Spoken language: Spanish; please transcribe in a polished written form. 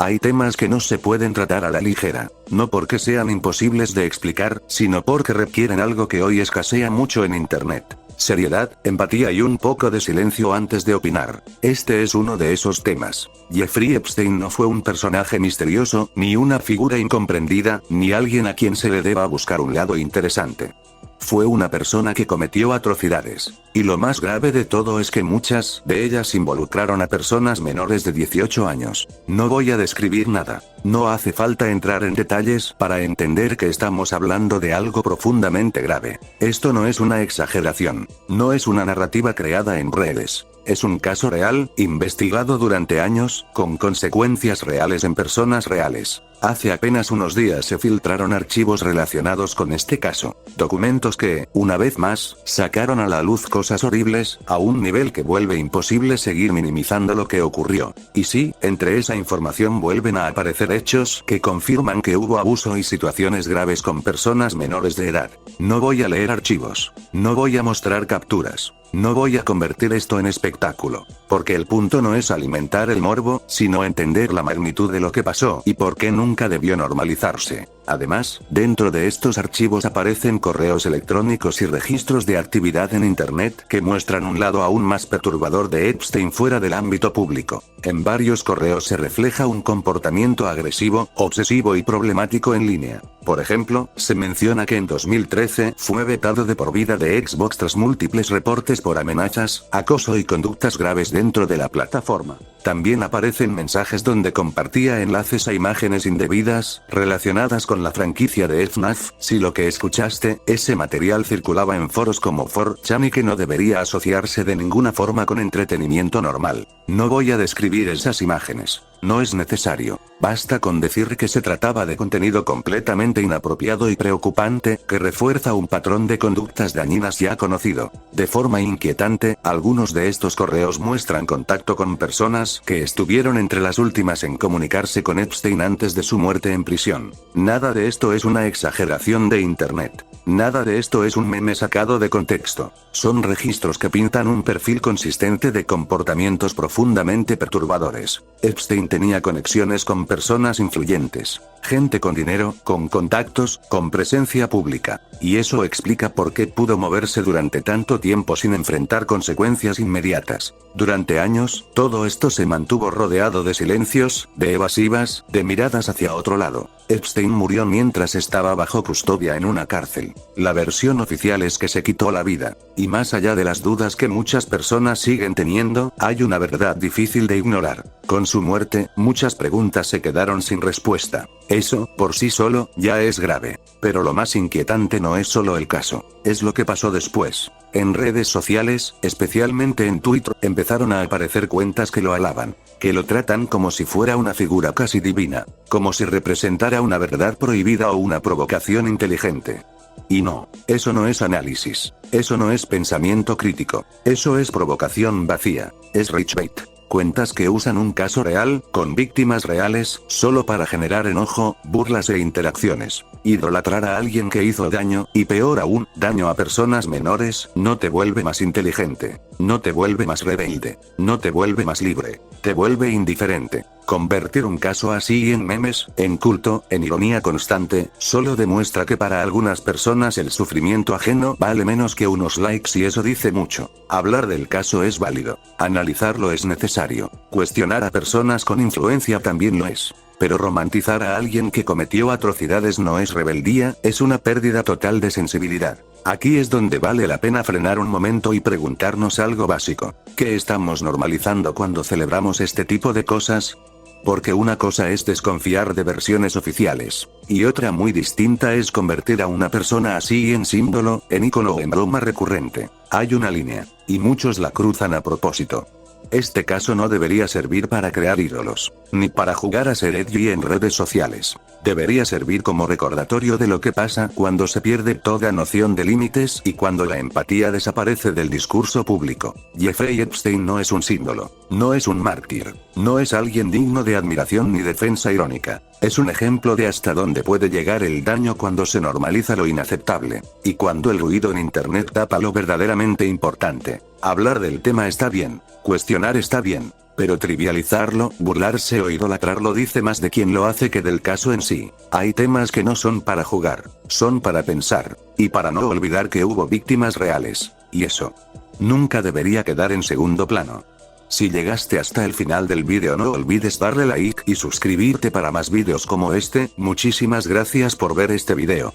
Hay temas que no se pueden tratar a la ligera, no porque sean imposibles de explicar, sino porque requieren algo que hoy escasea mucho en Internet: seriedad, empatía y un poco de silencio antes de opinar. Este es uno de esos temas. Jeffrey Epstein no fue un personaje misterioso, ni una figura incomprendida, ni alguien a quien se le deba buscar un lado interesante. Fue una persona que cometió atrocidades. Y lo más grave de todo es que muchas de ellas involucraron a personas menores de 18 años. No voy a describir nada. No hace falta entrar en detalles para entender que estamos hablando de algo profundamente grave. Esto no es una exageración. No es una narrativa creada en redes. Es un caso real, investigado durante años, con consecuencias reales en personas reales. Hace apenas unos días se filtraron archivos relacionados con este caso. Documentos que, una vez más, sacaron a la luz cosas horribles, a un nivel que vuelve imposible seguir minimizando lo que ocurrió. Y sí, entre esa información vuelven a aparecer hechos que confirman que hubo abuso y situaciones graves con personas menores de edad. No voy a leer archivos. No voy a mostrar capturas. No voy a convertir esto en espectáculo, porque el punto no es alimentar el morbo, sino entender la magnitud de lo que pasó y por qué nunca debió normalizarse. Además, dentro de estos archivos aparecen correos electrónicos y registros de actividad en Internet que muestran un lado aún más perturbador de Epstein fuera del ámbito público. En varios correos se refleja un comportamiento agresivo, obsesivo y problemático en línea. Por ejemplo, se menciona que en 2013 fue vetado de por vida de Xbox tras múltiples reportes por amenazas, acoso y conductas graves dentro de la plataforma. También aparecen mensajes donde compartía enlaces a imágenes indebidas, relacionadas con la franquicia de FNAF. Si lo que escuchaste, ese material circulaba en foros como 4chan y que no debería asociarse de ninguna forma con entretenimiento normal. No voy a describir esas imágenes. No es necesario. Basta con decir que se trataba de contenido completamente inapropiado y preocupante, que refuerza un patrón de conductas dañinas ya conocido. De forma inquietante, algunos de estos correos muestran contacto con personas que estuvieron entre las últimas en comunicarse con Epstein antes de su muerte en prisión. Nada de esto es una exageración de Internet. Nada de esto es un meme sacado de contexto. Son registros que pintan un perfil consistente de comportamientos profundamente perturbadores. Epstein tenía conexiones con personas influyentes, gente con dinero, con contactos, con presencia pública. Y eso explica por qué pudo moverse durante tanto tiempo sin enfrentar consecuencias inmediatas. Durante años, todo esto se mantuvo rodeado de silencios, de evasivas, de miradas hacia otro lado. Epstein murió mientras estaba bajo custodia en una cárcel. La versión oficial es que se quitó la vida. Y más allá de las dudas que muchas personas siguen teniendo, hay una verdad difícil de ignorar. Con su muerte, muchas preguntas se quedaron sin respuesta. Eso, por sí solo, ya es grave. Pero lo más inquietante no es solo el caso, es lo que pasó después. En redes sociales, especialmente en Twitter, empezaron a aparecer cuentas que lo alaban, que lo tratan como si fuera una figura casi divina, como si representara una verdad prohibida o una provocación inteligente. Y no, eso no es análisis, eso no es pensamiento crítico, eso es provocación vacía, es clickbait. Cuentas que usan un caso real, con víctimas reales, solo para generar enojo, burlas e interacciones. Idolatrar a alguien que hizo daño, y peor aún, daño a personas menores, no te vuelve más inteligente, no te vuelve más rebelde, no te vuelve más libre, te vuelve indiferente. Convertir un caso así en memes, en culto, en ironía constante, solo demuestra que para algunas personas el sufrimiento ajeno vale menos que unos likes y eso dice mucho. Hablar del caso es válido. Analizarlo es necesario. Cuestionar a personas con influencia también lo es. Pero romantizar a alguien que cometió atrocidades no es rebeldía, es una pérdida total de sensibilidad. Aquí es donde vale la pena frenar un momento y preguntarnos algo básico. ¿Qué estamos normalizando cuando celebramos este tipo de cosas? Porque una cosa es desconfiar de versiones oficiales, y otra muy distinta es convertir a una persona así en símbolo, en ícono o en broma recurrente. Hay una línea, y muchos la cruzan a propósito. Este caso no debería servir para crear ídolos, ni para jugar a ser edgy en redes sociales. Debería servir como recordatorio de lo que pasa cuando se pierde toda noción de límites y cuando la empatía desaparece del discurso público. Jeffrey Epstein no es un símbolo, no es un mártir, no es alguien digno de admiración ni defensa irónica. Es un ejemplo de hasta dónde puede llegar el daño cuando se normaliza lo inaceptable, y cuando el ruido en Internet tapa lo verdaderamente importante. Hablar del tema está bien, cuestionar está bien, Pero trivializarlo, burlarse o idolatrarlo dice más de quien lo hace que del caso en sí. Hay temas que no son para jugar, son para pensar, y para no olvidar que hubo víctimas reales, y eso nunca debería quedar en segundo plano. Si llegaste hasta el final del vídeo no olvides darle like y suscribirte para más vídeos como este. Muchísimas gracias por ver este vídeo.